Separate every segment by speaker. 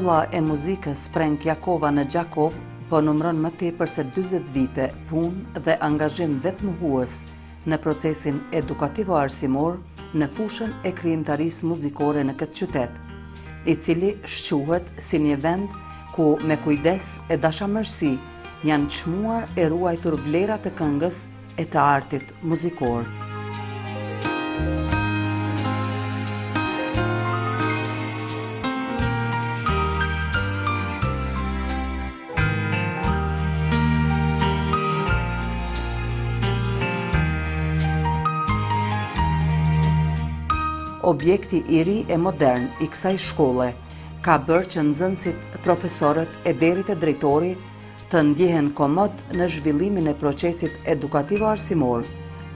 Speaker 1: Shkolla e muzikës Sprenk Jakova në Gjakov po numëron më tepër se 40 vite punë dhe angazhim vetmuhues në procesin edukativo-arsimor në fushën e krijimtarisë muzikore në këtë qytet, i cili shquhet si një vend ku me kujdes e dashamirësi janë çmuar e ruajtur vlerat e këngës e të artit muzikor. Objekti i ri e modern i kësaj shkolle ka bërë që nxënësit, profesorët e deri te drejtori të ndjehen komod në zhvillimin e procesit edukativo-arsimor,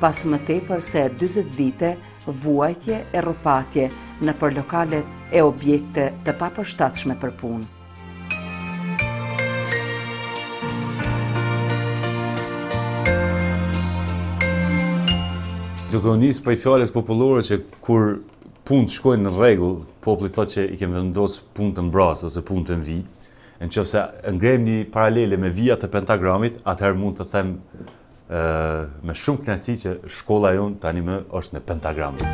Speaker 1: pas më tepër se 40 vite vuajtje e rrëpatje nëpër lokalet e objekte të papërshtatshme për punë.
Speaker 2: Duke u nisë prej fjalës popullore që kur punë shkojnë në rregull, populli thotë që i kemi vendosur punë të mbras ose punë të mbi. Nëse ngrem një paralele me vijat të pentagramit, atëherë mund të them me shumë kënaqësi që shkolla jonë tani më është në pentagram.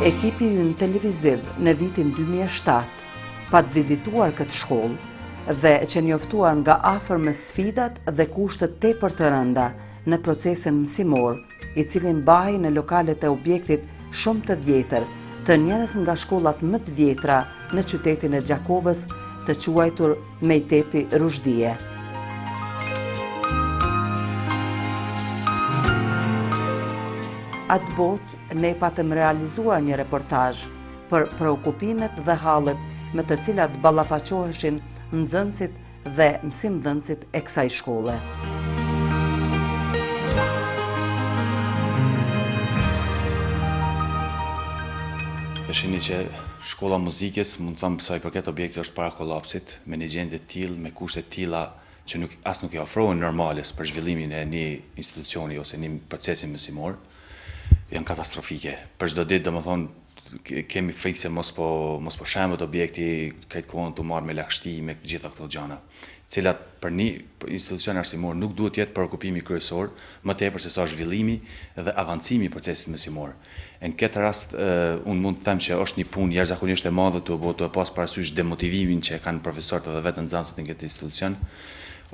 Speaker 1: Ekipi ynë televiziv në vitin 2007 pa të vizituar këtë shkollë dhe që njoftuar nga afër me sfidat dhe kushtet tepër të rënda në procesin mësimor, i cili mbahej në lokalet e objektit shumë të vjetër, të njërës nga shkollat më të vjetra në qytetin e Gjakovës, të quajtur Mejtepi Rushdie. Atë botë ne patëm realizuar një reportazh për preokupimet dhe hallet me të cilat ballafaqoheshin nxënësit dhe mësimdhënësit e kësaj shkolle.
Speaker 3: E shihni që shkolla muzikës, mund të them sa i përket objektit, është para kollapsit, me një gjendje të tillë, me kushte të tilla që nuk i ofrohen normales për zhvillimin e një institucioni ose një procesi mësimor. Janë katastrofike. Për çdo ditë, domethënë, kemi frikë se mos po shembet objekti këtë kohën të marrë me lagështi me gjitha këto gjëra, cilat për një institucion arsimor nuk duhet të jetë preokupimi kryesor, më tepër se sa zhvillimi dhe avancimi i procesit mësimor. Në këtë rast, unë mund të them që është një punë jashtëzakonisht e madhe të pas parasysh demotivimin që kanë profesorët dhe vetë nxënësit në këtë institucion.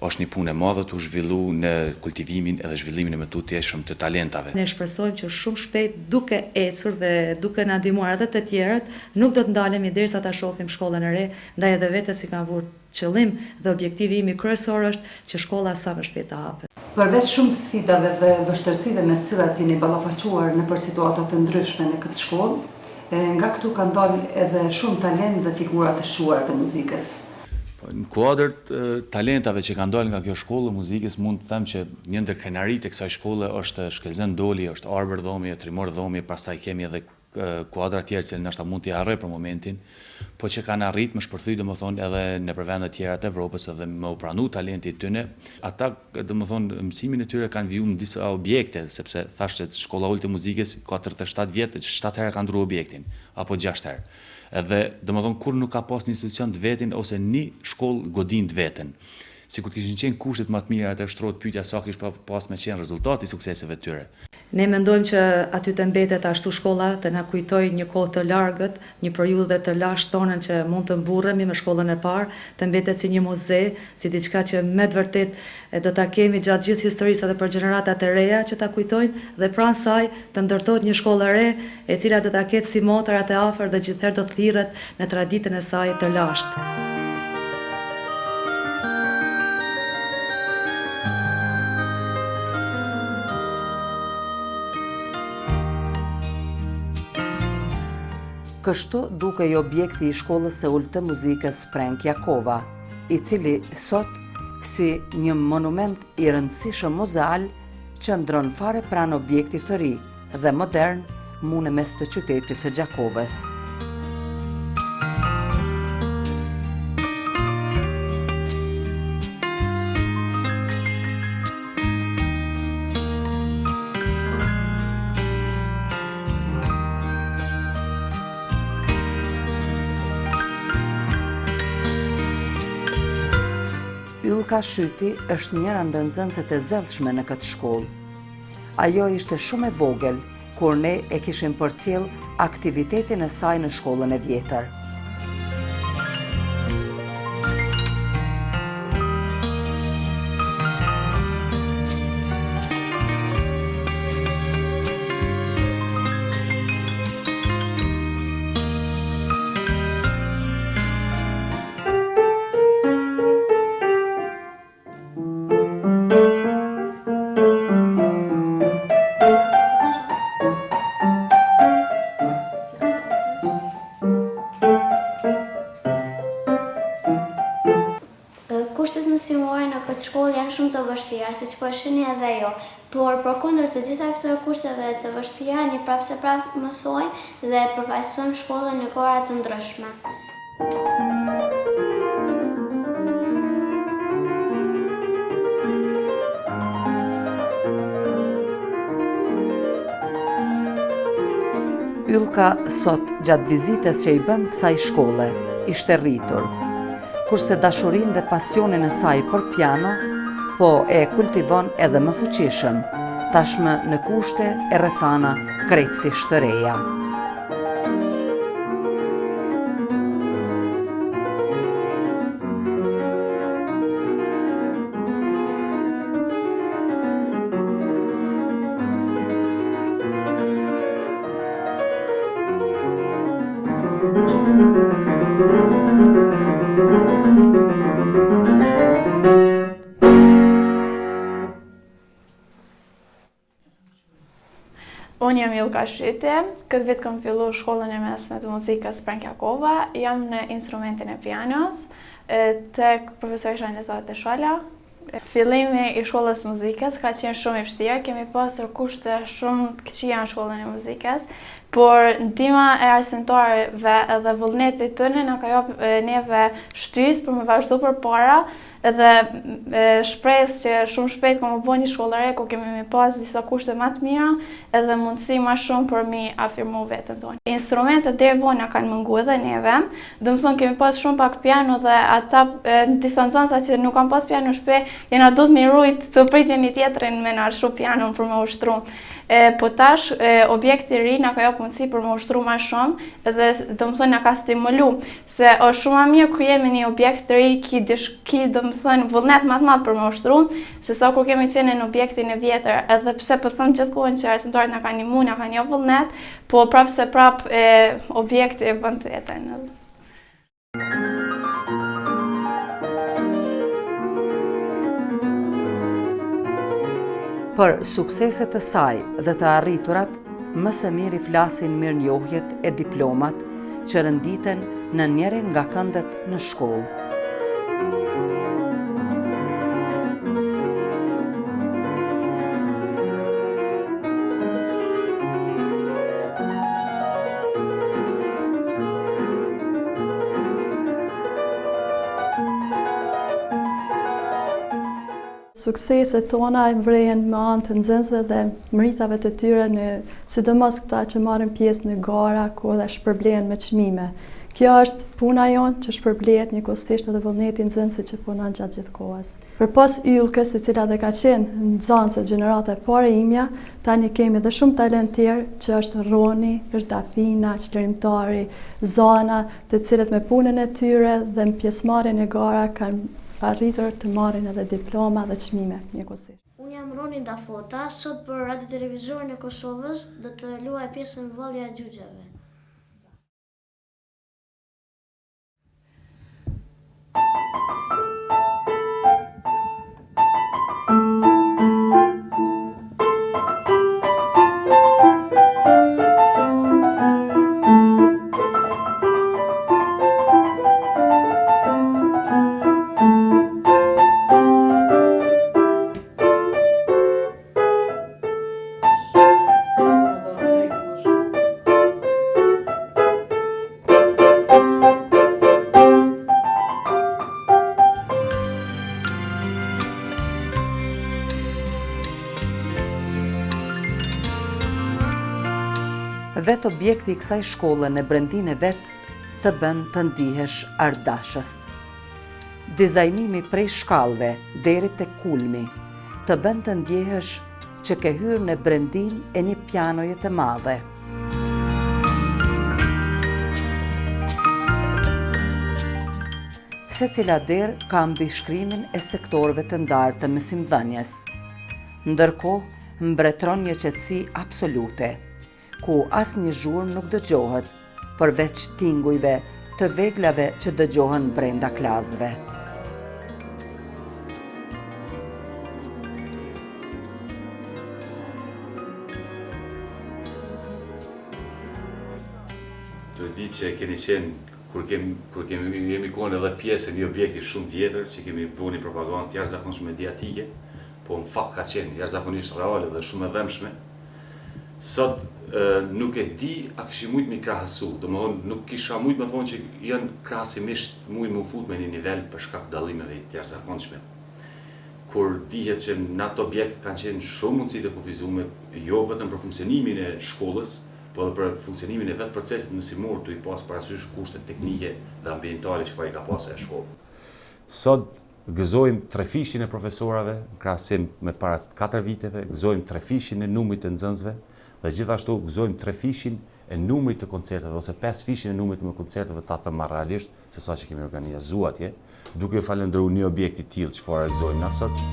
Speaker 3: Është një punë e madhe të zhvillu në kultivimin edhe zhvillimin e metodëshëm të talentave.
Speaker 4: Ne shpresojmë që shumë shpejt, duke ecur dhe duke na ndihmuar edhe të tjerët, nuk do të ndalemi derisa ta shohim shkollën e re, ndaj edhe vetë si kanë vurë qëllim dhe objektivi imi kryesor është që shkolla sa më shpejt të hapet.
Speaker 1: Përveç shumë sfidave dhe vështirësive me të cilat jeni ballafaqoar nëpër situata të ndryshme në këtë shkollë, nga këtu kanë dalë edhe shumë talent dhe figura të shuara të muzikës.
Speaker 3: Në kuadër talentave që kanë dalë nga kjo shkollë muzikës, mund të them që një ndër krenaritë e kësaj shkolle është Shkelzen Doli, është Arber Dhomi, Trimor Dhomi, pastaj kemi edhe kuadra tjerë që ndoshta mund t'i harroj për momentin, po që kanë arritë më shpërthy domethënë edhe nëpër vende të tjera të Evropës edhe më u pranu talenti i tyre. Ata domethënë mësimin e tyre kanë viju në disa objekte, sepse thashë shkolla ulte muzikës 47 vjet, 7 herë kanë ndruar objektin apo 6 herë. Edhe domethënë kur nuk ka pas një institucion të vetin ose një shkollë godin të veten. Sikur të kishin qenë kushtet më të mira, atë shtrohet pyetja sa kish pas me qenë rezultati i sukseseve të tyre.
Speaker 4: Ne mendojmë që aty të mbetet ashtu shkolla të na kujtoj një kohë të largët, një periudhë të lashtë tonën që mund të mburremi me shkollën e parë, të mbetet si një muze, si diçka që me të vërtet do ta kemi gjatë gjithë historisë edhe për gjeneratat e reja që ta kujtojnë dhe pranë saj të ndërtohet një shkollë e re e cila do ta ketë si motrat e afër dhe gjithherë do të thirret në traditën e saj të lashtë.
Speaker 1: Kështu duke i objekti i shkollës së ulët të muzikës Sprenk Jakova, i cili sot si një monument i rëndësishëm muzeal qëndron fare pranë objektit të ri dhe modern në mes të qytetit të Gjakovës. Ylka Shyti është njëra ndër nxënësit e zellshme në këtë shkollë. Ajo ishte shumë e vogël kur ne e kishim përcjell aktivitetin e saj në shkollën e vjetër.
Speaker 5: Kushtet mësimore në këtë shkollë janë shumë të vështira, siç po e shihni edhe jo, por përkundër të gjitha këtyre kushteve të vështira, ne prapse mësojmë dhe përfaqësojmë shkollën në kora të ndryshme.
Speaker 1: Ylka sot, gjatë vizitës që i bëm kësaj shkolle, ishte rritur, kurse dashurinë dhe pasionin e saj për piano, po e kultivon edhe më fuqishëm, tashmë në kushte e rrethana krejtësisht të reja.
Speaker 6: Unë jam Ylka Shyti, këtë vit kam fillu shkollën e mesme të muzikës Prankjakova, jam në instrumentin e pianos, tek profesori Elizabeth Shola. Fillimi i shkollës muzikës ka qenë shumë i vështirë, kemi pasur kushte shumë të këqija në shkollën e muzikës, por ndihma e arsimtarëve edhe vullneti tyre na ka jap neve shtysë për me vazhdu përpara, edhe shpresë që shumë shpejt kam u bë një shkollë re ku kemi me pas disa kushte më të mira edhe mundësi më shumë për mi afirmu veten tonë. Instrumentet deri vonë na kanë munguar edhe neve, do të thonë kemi pas shumë pak piano dhe ata disa nxënësa që nuk kanë pas piano në shtëpi, jena duhet me rujt të pritjen një tjetrin me na shu pianon për me ushtru. Po tash objekti i ri na ka jap mundësi për me ushtru më shumë edhe do të thonë na ka stimulu se është shumë më mirë kur jemi në një objekt të ri ki do të thonë vullnet më të madh për me ushtru, se sa kur kemi qenë në objektin e vjetër, edhe pse po them gjithkohën që arsimtarët na kanë ndihmuar, na kanë jap vullnet, po prapse objekti e bën të jetën.
Speaker 1: Për sukseset e saj dhe të arriturat, më së miri flasin mirënjohjet e diplomat që rënditen në njërin nga këndet në shkollë.
Speaker 7: Sukseset tona i mbrejen me anë të nxënësve dhe mëritave të tyre në sidomos këta që marrin pjesë në gara ku edhe shpërblehen me çmime. Kjo është puna jonë që shpërblehet njëkohësisht edhe vullneti i nxënësit që punon gjatë gjithë kohës. Përpos Ylkës, e cila dhe ka qenë nxënëse gjenerata e parë imja, tani kemi edhe shumë talent tjerë që është Roni, është Dafina, çlirimtari, Zana, të cilët me punën e tyre dhe me pjesëmarrjen e gara kanë arritur të marrin edhe diploma dhe çmime njëkohësisht.
Speaker 5: Unë jam Roni Dafota, sot për Radio Televizorin e Kosovës do të luaj pjesën Vallja e Xhuxheve.
Speaker 1: vetë objekti I kësaj shkolle në brendin e vetë të bën të ndihesh ardashës. Dizajnimi prej shkallëve deri te kulmi të bën të ndjehesh që ke hyrë në brendin e një pianoje të madhe. Secila derë ka mbishkrimin e sektorëve të ndarë të mësimdhënies. Ndërkohë mbretëron një qetësi absolute, ku asnjë zhurmë nuk dëgjohet, përveç tingujve të veglave që dëgjohen brenda klasëve.
Speaker 2: Të ditë që keni qenë kur jemi kohën edhe pjesë e një objekti shumë tjetër që kemi bërë një propagandë jashtëzakonisht mediatike, po në fakt ka qenë jashtëzakonisht reale dhe shumë e dhëmshme. Sot nuk e di a kishim mujt me krahësu, domethënë nuk kisha mujt me thonë që janë krahasimisht mujt me u fut me një nivel për shkak të dallimeve të jashtëzakonshme. Kur dihet që në atë objekt kanë qenë shumë mundësi të kufizuar, jo vetëm për funksionimin e shkollës, po edhe për funksionimin e vetë procesit mësimor të I pas parasysh kushtet teknike dhe ambientale që I ka pasur e shkollë. Sot gëzojmë trefishin e profesorave, në krahasim me para 4 viteve, gëzojmë trefishin e numrit të nxënësve dhe gjithashtu gëzojmë trefishin e numrit të koncerteve ose 5 fishin e numrit të koncerteve ta them realisht se sa që kemi organizuar atje, duke falendëruar një objekt I tillë çfarë gëzojmë na sot.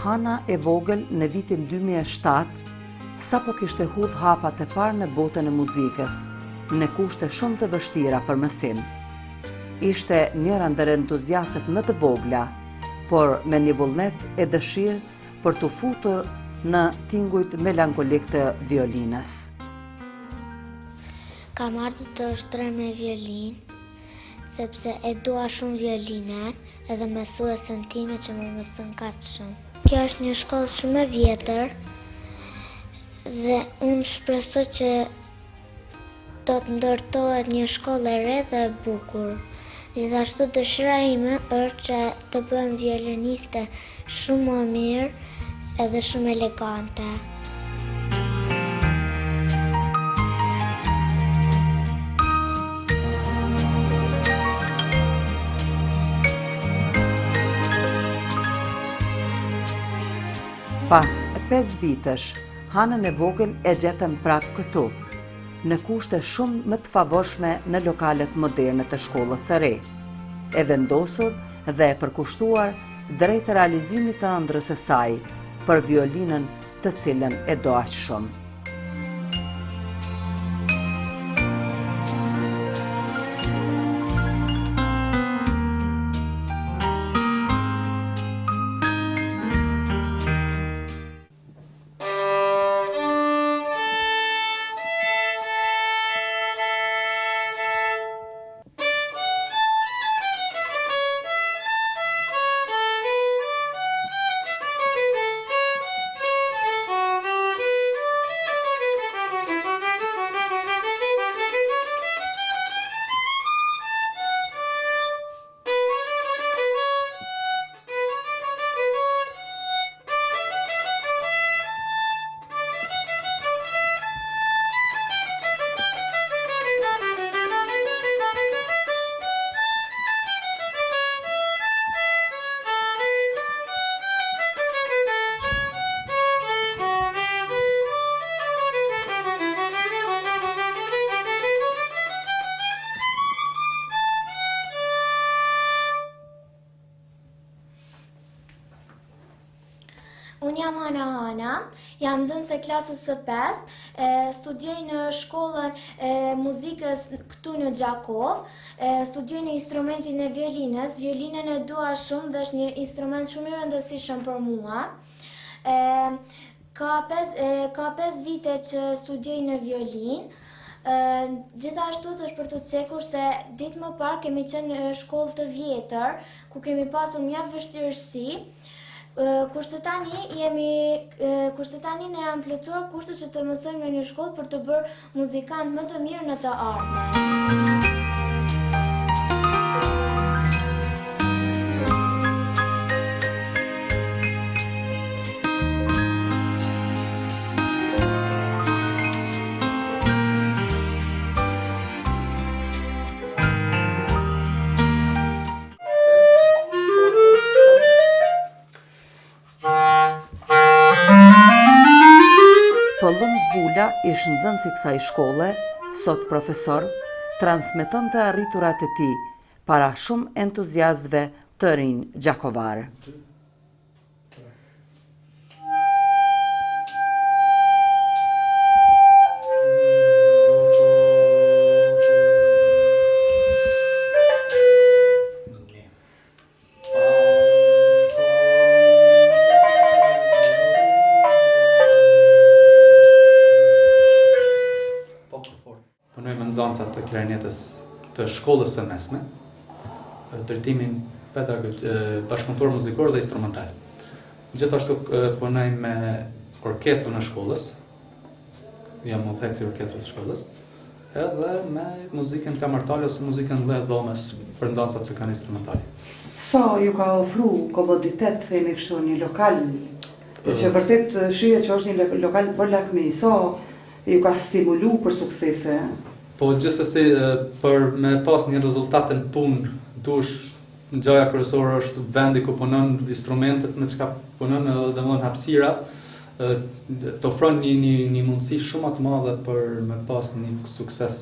Speaker 1: Hana e vogël në vitin 2007, sapo kishte hudh hapat e parë në botën e muzikës, në kushte shumë të vështira për mësim. Ishte njëra ndër entuziastët më të vogla, por me një vullnet e dëshirë për të futur në tingujt melankolik të violinës.
Speaker 5: Kam ardhur të shtroj me violinë, sepse e dua shumë violinën edhe mësuesën time që më mëson kaq shumë. Kjo është një shkollë shumë e vjetër dhe unë shpresoj që do të ndërtohet një shkollë e re dhe e bukur. Gjithashtu dëshira ime është që të bëhem violiniste shumë më mirë edhe shumë elegante.
Speaker 1: Pas 5 vitesh, Hanën e vogël e gjetëm prapë këtu, në kushte shumë më të favorshme në lokalet moderne të shkollës së re, e vendosur dhe e përkushtuar drejt realizimit të ëndrrës së saj për violinën të cilën e do aq shumë.
Speaker 5: Unë jam Hana, jam nxënëse klasës së 5, studioj në shkollën e muzikës këtu në Gjakov, studioj në instrumentin e violinës. Violinën e dua shumë dhe është një instrument shumë I rëndësishëm për mua. Ka 5 vite që studioj në violinë. Gjithashtu është për të cekur se ditë më parë kemi qenë në shkollë të vjetër, ku kemi pasur mjaft vështirësi. Kurse tani ne jam plotësuar kushtet që të mësojmë në një shkollë për të bërë muzikant më të mirë në të ardhmen.
Speaker 1: Apollon Vula, ish nxënës i kësaj shkolle, sot profesor, transmeton të arriturat e tij para shumë entuziastëve të rinj gjakovar.
Speaker 8: Punoj me nxënësat të klarinetës të shkollës së mesme, drejtimin bashkëpunëtor muzikor dhe instrumental. Gjithashtu punoj me orkestrën e shkollës, jam udhëheqës i orkestrës së shkollës, edhe me muzikën kamertale ose muzikën dhe dhomës për nxënësat që kanë instrumentale.
Speaker 9: Sa ju ka ofru komoditet, themi kështu, një lokal, që vërtet shihet që është një lokal për lakmi, sa ju ka stimulu për suksese?
Speaker 8: Po gjithsesi për me pas një rezultat në punë, dush gjaja kryesore është vendi ku punon instrumentet me çka punon edhe domthon hapësira, të ofron një mundësi shumë të madhe për me pas një sukses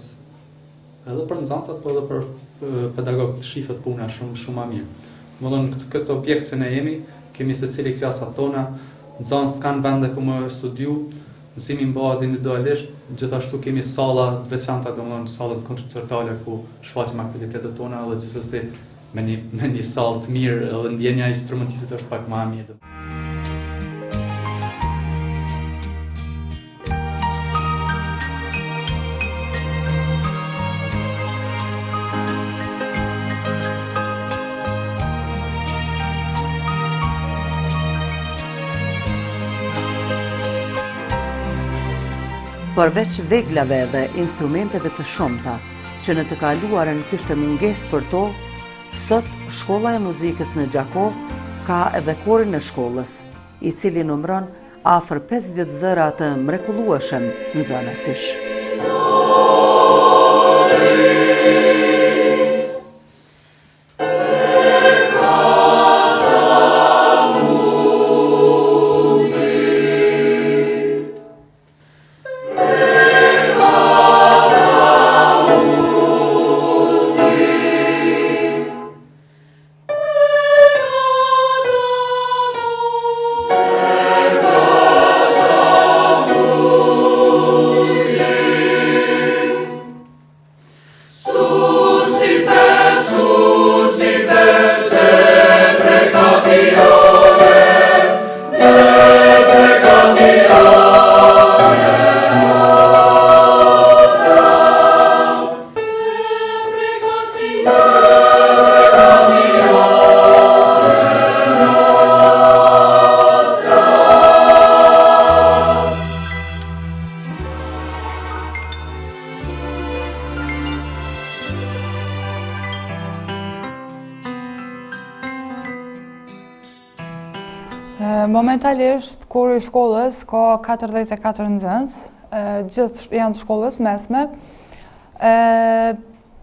Speaker 8: edhe për nxënësat, po edhe për pedagogët të shifet puna shumë më mirë. Domthon këtë objekt që ne jemi, kemi secili klasat tona, nxënësit kanë vende ku më studiu, mësimi bëhet individualisht, gjithashtu kemi salla të veçanta, domethënë sallat koncertale ku shfaqim aktivitetet tona dhe gjithsesi me një sallë të mirë edhe ndjenja e instrumentistit është pak më e mirë.
Speaker 1: Përveç veglave dhe instrumenteve të shumta, që në të kaluarën kishte mungesë për to, sot Shkolla e Muzikës në Gjakov ka edhe korin e shkollës, i cili numëron afër 50 zëra të mrekullueshëm nxënësish.
Speaker 10: Momentalisht, kori i shkollës ka 44 nxënës, gjithë janë të shkollës mesme,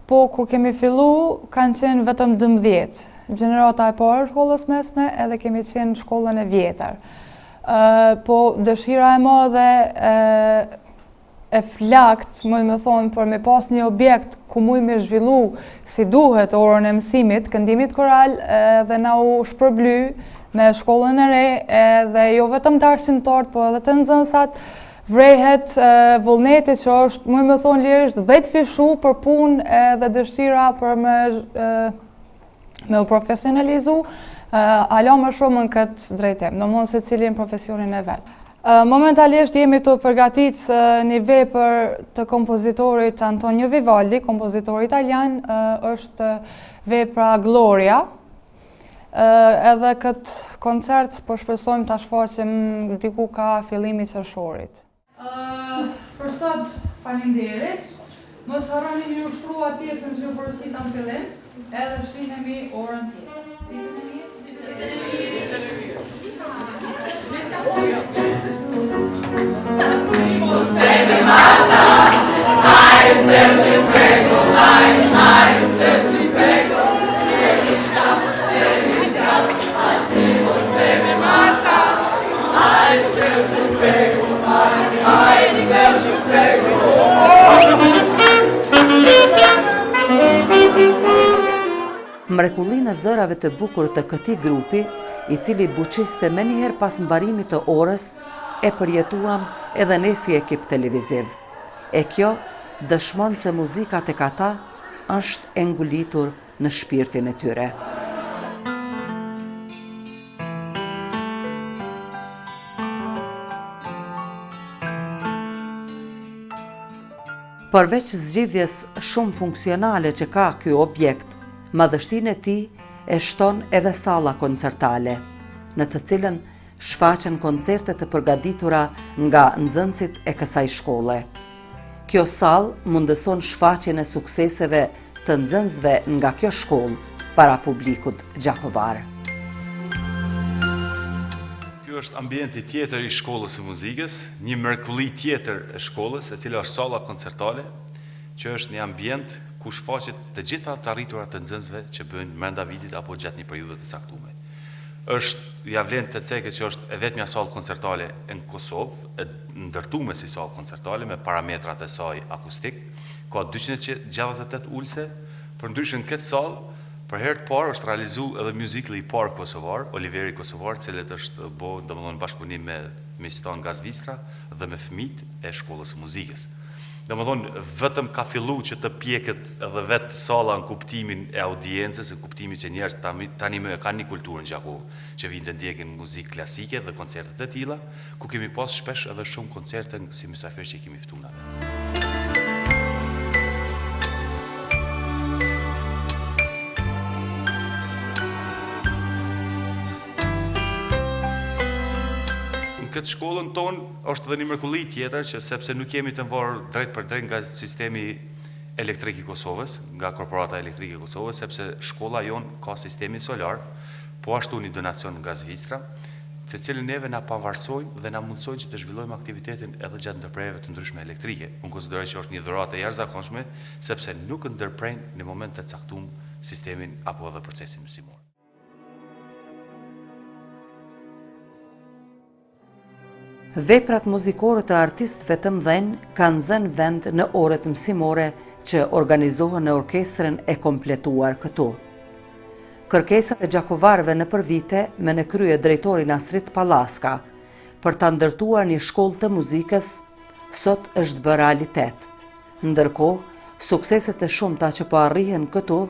Speaker 10: po kur kemi fillu, kanë qenë vetëm 12. Gjenerata e parë shkollës mesme edhe kemi qenë shkollën e vjetër. Po dëshira e madhe e flakt, muj me thonë, për me pas një objekt ku muj me zhvillu si duhet orën e mësimit, këndimit koral dhe na u shpërbly me shkollën e re dhe jo vetëm të arsimtarët, po edhe të nxënësat, vrehet vullneti që është, muj me thonë lirisht, dhe të fishu për punë dhe dëshira për me u profesionalizu, alo më shumë në këtë drejtim, në mund se cilin profesionin e vetë. Momentalisht jemi të përgatit një vepër të kompozitorit Antonio Vivaldi, kompozitor italian, është vepra Gloria. Edhe këtë koncert po shpresojmë ta shfaqim diku ka fillimi qershorit.
Speaker 11: Për sot faleminderit. Mos harroni me ushtruar pjesën që ju porosita në fillim, edhe shihemi orën tjetër.
Speaker 12: I
Speaker 1: mrekullinë e zërave të bukur të këtij grupi, i cili buqiste me njëherë pas mbarimit të orës, e përjetuam edhe ne si ekip televiziv. E kjo dëshmon se muzika tek ata është e ngulitur në shpirtin e tyre. Përveç zgjidhjes shumë funksionale që ka ky objekt, madhështinë e tij e shton edhe salla koncertale, në të cilën shfaqen koncerte të përgatitura nga nxënësit e kësaj shkolle. Kjo sallë mundëson shfaqjen e sukseseve të nxënësve nga kjo shkollë para publikut gjakovar.
Speaker 3: Ky është ambienti tjetër i shkollës së muzikës, një mrekulli tjetër e shkollës, e cila është salla koncertale, që është një ambient ku shfaqet të gjitha të arriturat të nxënësve që bëjnë brenda vitit apo gjatë një periudhe të caktuar. Ja vlen të ceket që është e vetmja sallë koncertale në Kosovë, e ndërtuar si sallë koncertale me parametrat e saj akustik, ka 268 ulse, përndryshe në këtë sallë për herë të parë është realizuar edhe muzikli i parë kosovar, Oliveri Kosovar, i cili është bërë domethënë bashkëpunim me Stan Gazvistra dhe me fëmijët e shkollës së muzikës. Domethënë vetëm ka filluar që të pjekët edhe vetë salla në kuptimin e audiencës, në kuptimin që njerëzit tani më kanë një kulturë në Gjakovë, që vinë të ndjekin muzikë klasike dhe koncerte të tilla, ku kemi pas shpesh edhe shumë koncerte si mysafir që kemi ftuar nave. Këtë shkollën tonë është edhe një mrekulli tjetër që sepse nuk jemi të varur drejt për drejt nga sistemi elektrik i Kosovës, nga Korporata Elektrike e Kosovës, sepse shkolla jonë ka sistemin solar, po ashtu një donacion nga Zvicra, të cilën neve na pavarësojnë dhe na mundsojnë që të zhvillojmë aktivitetin edhe gjatë ndërprerjeve të ndryshme elektrike. Unë konsideroj që është një dhuratë e jashtëzakonshme, sepse nuk ndërprejnë në moment të caktuar sistemin apo edhe procesin mësimor.
Speaker 1: Veprat muzikore të artistëve të mëdhenj kanë zënë vend në orët mësimore që organizohen në orkestrën e kompletuar këtu. Kërkesat e gjakovarëve në përvite me në krye drejtori Nasrit Pallaska për ta ndërtuar një shkollë të muzikës sot është bërë realitet. Ndërkohë, sukseset e shumta që po arrihen këtu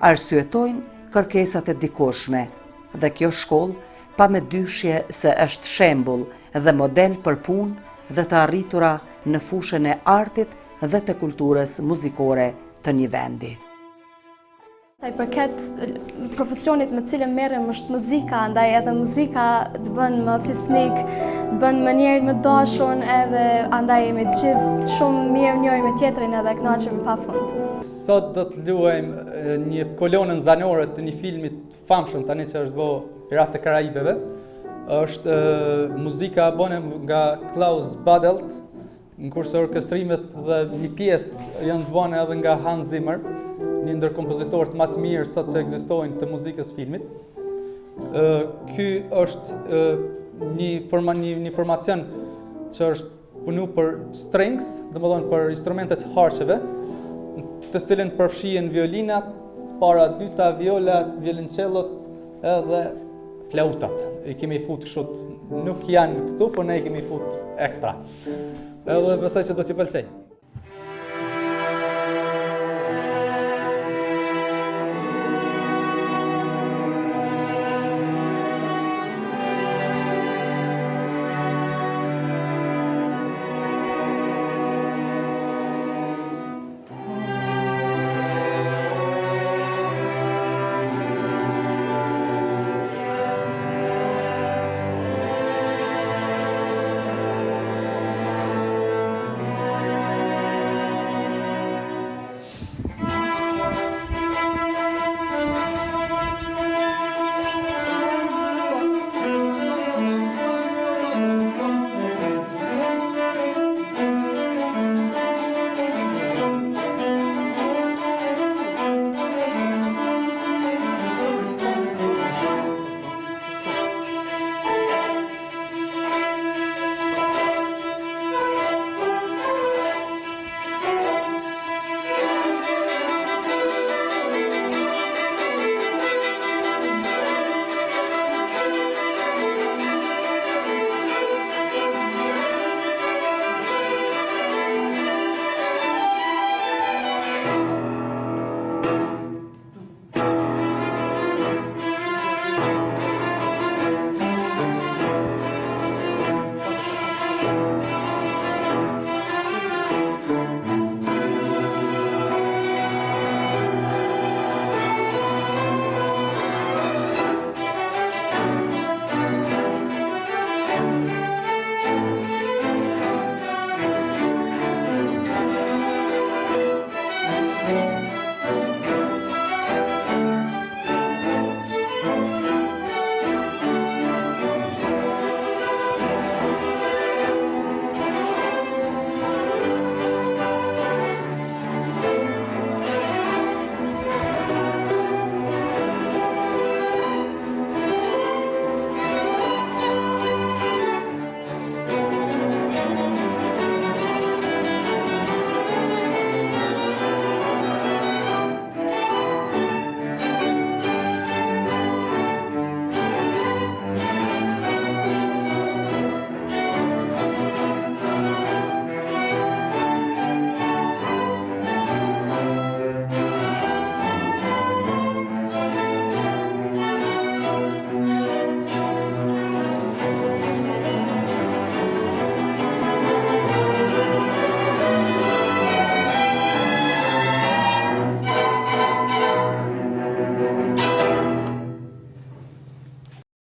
Speaker 1: arsyetojnë kërkesat e dikurshme dhe kjo shkollë pa me dyshje se është shembull dhe model për punë dhe të arritura në fushën e artit dhe të kulturës muzikore të një vendi.
Speaker 6: Sa i përket profesionit me cilën merrem është muzika, ndaj edhe muzika të bën më fisnik, të bën më njerë më dashur edhe andaj jemi të gjithë shumë mirë njëri me tjetrin edhe kënaqemi pafund.
Speaker 8: Sot do të luajmë një kolonën zanore të një filmit famshëm tani që është bërë Piratë e Karajibeve. Është muzika bëne nga Klaus Badelt, në kurse orkestrimet dhe një pjesë janë të bëne edhe nga Hans Zimmer, një ndër kompozitorët më të mirë sot që ekzistojnë të muzikës filmit. Ky është një formacion që është punu për strings, domethënë për instrumentet harsheve, të cilën përfshihen violinat, para dyta violat, violoncellot edhe flautat. I kemi fut kështu, nuk janë këtu, por ne i kemi fut ekstra. Edhe besoj që do t'i pëlqej.